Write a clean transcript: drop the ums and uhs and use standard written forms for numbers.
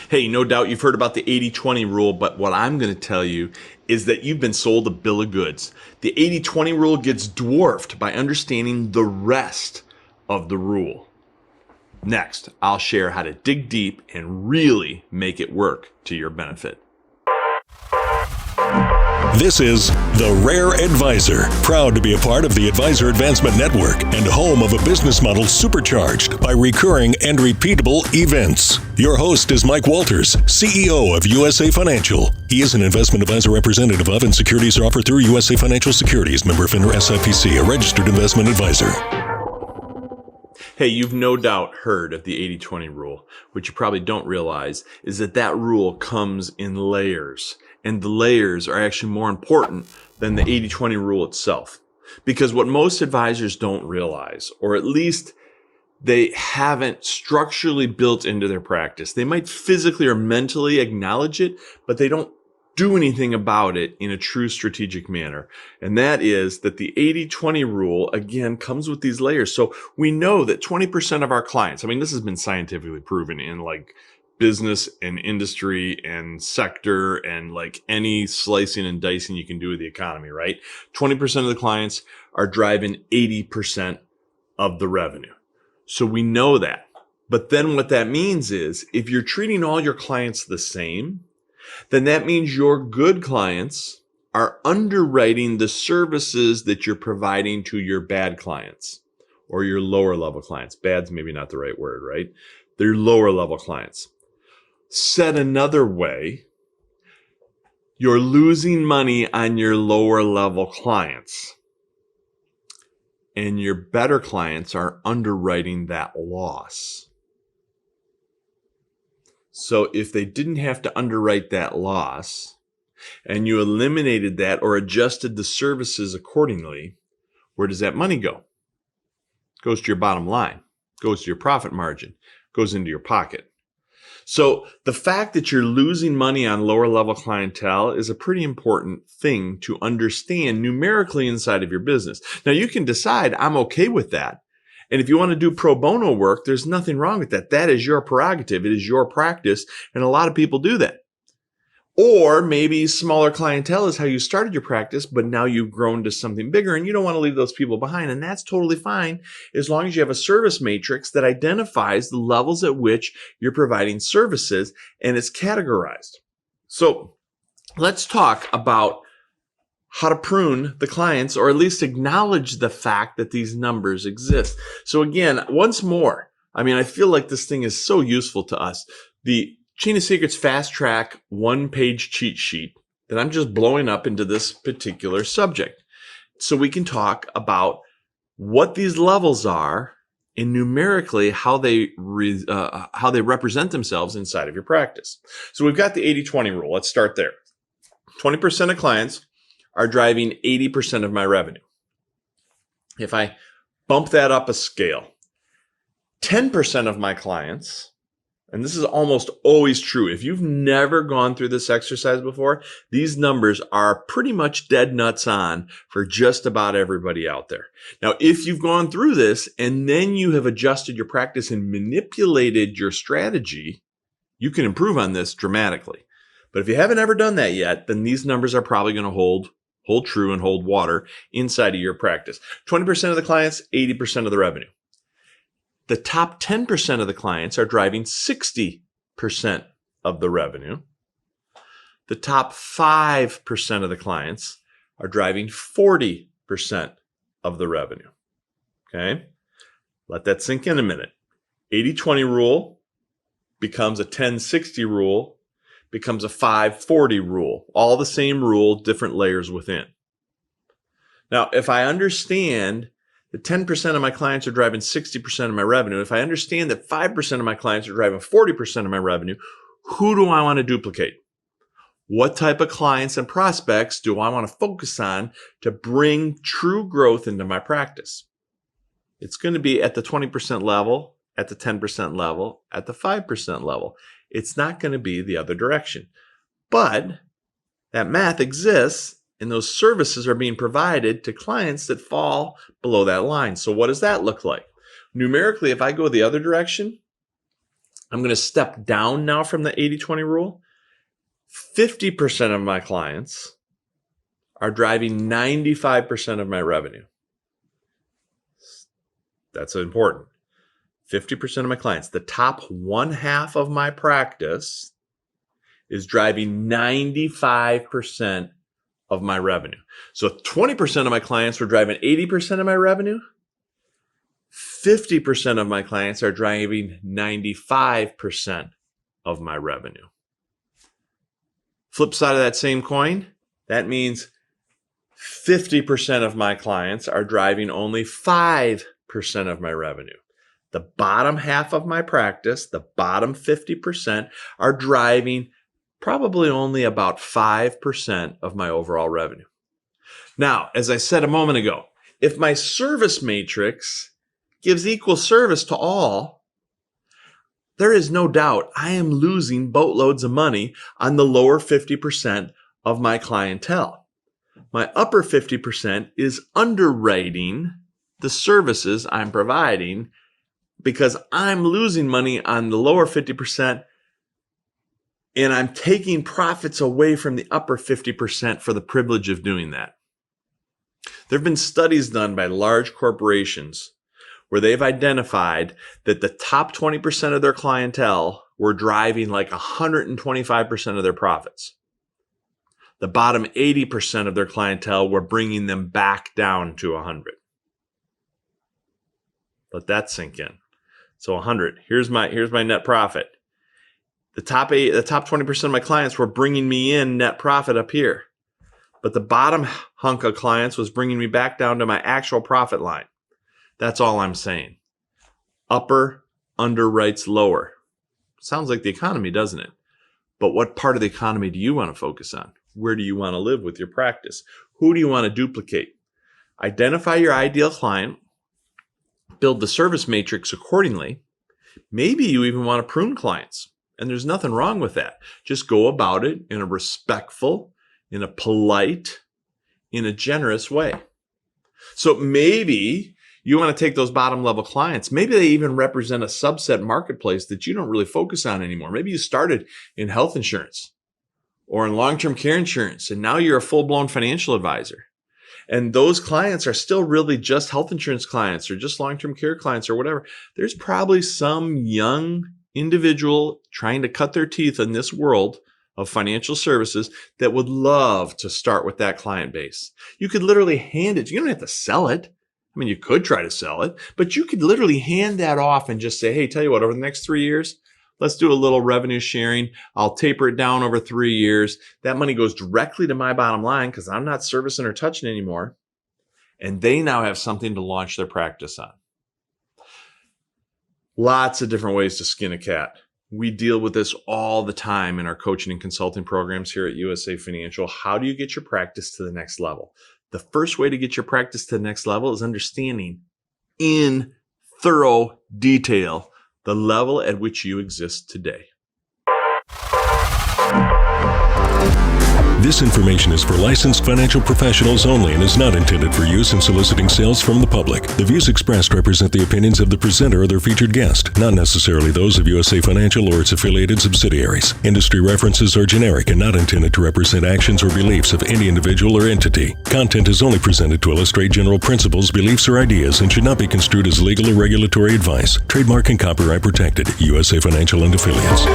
Hey, no doubt you've heard about the 80-20 rule, but what I'm going to tell you is that you've been sold a bill of goods. The 80-20 rule gets dwarfed by understanding the rest of the rule. Next, I'll share how to dig deep and really make it work to your benefit. This is The Rare Advisor, proud to be a part of the Advisor Advancement Network and home of a business model supercharged by recurring and repeatable events. Your host is Mike Walters, CEO of USA Financial. He is an investment advisor representative of and securities are offered through USA Financial Securities, member FINRA SIPC, a registered investment advisor. Hey, you've no doubt heard of the 80-20 rule. What you probably don't realize is that rule comes in layers. And the layers are actually more important than the 80-20 rule itself. Because what most advisors don't realize, or at least they haven't structurally built into their practice, they might physically or mentally acknowledge it, but they don't do anything about it in a true strategic manner. And that is that the 80-20 rule, again, comes with these layers. So we know that 20% of our clients, this has been scientifically proven in business and industry and sector and any slicing and dicing you can do with the economy, right? 20% of the clients are driving 80% of the revenue. So we know that. But then what that means is if you're treating all your clients the same, then that means your good clients are underwriting the services that you're providing to your bad clients or your lower level clients. Bad's maybe not the right word, right? They're lower level clients. Said another way, you're losing money on your lower level clients, and your better clients are underwriting that loss. So if they didn't have to underwrite that loss, and you eliminated that or adjusted the services accordingly, where does that money go? It goes to your bottom line, goes to your profit margin, goes into your pocket. So the fact that you're losing money on lower level clientele is a pretty important thing to understand numerically inside of your business. Now you can decide I'm okay with that. And if you want to do pro bono work, there's nothing wrong with that. That is your prerogative. It is your practice. And a lot of people do that. Or maybe smaller clientele is how you started your practice, but now you've grown to something bigger and you don't want to leave those people behind. And that's totally fine as long as you have a service matrix that identifies the levels at which you're providing services and it's categorized. So let's talk about how to prune the clients or at least acknowledge the fact that these numbers exist. So again, once more, I feel like this thing is so useful to us. The Chain of Secrets Fast Track one-page cheat sheet that I'm just blowing up into this particular subject. So we can talk about what these levels are and numerically how they represent themselves inside of your practice. So we've got the 80-20 rule. Let's start there. 20% of clients are driving 80% of my revenue. If I bump that up a scale, 10% of my clients, and this is almost always true. If you've never gone through this exercise before, these numbers are pretty much dead nuts on for just about everybody out there. Now, if you've gone through this and then you have adjusted your practice and manipulated your strategy, you can improve on this dramatically. But if you haven't ever done that yet, then these numbers are probably going to hold true and hold water inside of your practice. 20% of the clients, 80% of the revenue. The top 10% of the clients are driving 60% of the revenue. The top 5% of the clients are driving 40% of the revenue. Okay? Let that sink in a minute. 80-20 rule becomes a 10-60 rule, becomes a 5-40 rule. All the same rule, different layers within. Now, if I understand that 10% of my clients are driving 60% of my revenue, if I understand that 5% of my clients are driving 40% of my revenue, who do I want to duplicate? What type of clients and prospects do I want to focus on to bring true growth into my practice? It's going to be at the 20% level, at the 10% level, at the 5% level. It's not going to be the other direction. But that math exists, and those services are being provided to clients that fall below that line. So what does that look like? Numerically, if I go the other direction, I'm going to step down now from the 80-20 rule. 50% of my clients are driving 95% of my revenue. That's important. 50% of my clients, the top 1/2 of my practice, is driving 95% of my revenue. So 20% of my clients were driving 80% of my revenue. 50% of my clients are driving 95% of my revenue. Flip side of that same coin, that means 50% of my clients are driving only 5% of my revenue. The bottom half of my practice, the bottom 50%, are driving probably only about 5% of my overall revenue. Now, as I said a moment ago, if my service matrix gives equal service to all, there is no doubt I am losing boatloads of money on the lower 50% of my clientele. My upper 50% is underwriting the services I'm providing because I'm losing money on the lower 50% and I'm taking profits away from the upper 50% for the privilege of doing that. There have been studies done by large corporations where they've identified that the top 20% of their clientele were driving like 125% of their profits. The bottom 80% of their clientele were bringing them back down to 100. Let that sink in. So 100. Here's my net profit. The top 20% of my clients were bringing me in net profit up here, but the bottom hunk of clients was bringing me back down to my actual profit line. That's all I'm saying. Upper underwrites lower. Sounds like the economy, doesn't it? But what part of the economy do you want to focus on? Where do you want to live with your practice? Who do you want to duplicate? Identify your ideal client, build the service matrix accordingly. Maybe you even want to prune clients, and there's nothing wrong with that. Just go about it in a respectful, in a polite, in a generous way. So maybe you want to take those bottom level clients. Maybe they even represent a subset marketplace that you don't really focus on anymore. Maybe you started in health insurance or in long-term care insurance, and now you're a full-blown financial advisor. And those clients are still really just health insurance clients or just long-term care clients or whatever. There's probably some young individual trying to cut their teeth in this world of financial services that would love to start with that client base. You could literally hand it. You don't have to sell it. I mean, you could try to sell it, but you could literally hand that off and just say, hey, tell you what, over the next 3 years, let's do a little revenue sharing. I'll taper it down over 3 years. That money goes directly to my bottom line because I'm not servicing or touching anymore. And they now have something to launch their practice on. Lots of different ways to skin a cat. We deal with this all the time in our coaching and consulting programs here at USA Financial. How do you get your practice to the next level? The first way to get your practice to the next level is understanding in thorough detail the level at which you exist today. This information is for licensed financial professionals only and is not intended for use in soliciting sales from the public. The views expressed represent the opinions of the presenter or their featured guest, not necessarily those of USA Financial or its affiliated subsidiaries. Industry references are generic and not intended to represent actions or beliefs of any individual or entity. Content is only presented to illustrate general principles, beliefs, or ideas and should not be construed as legal or regulatory advice. Trademark and copyright protected. USA Financial and Affiliates.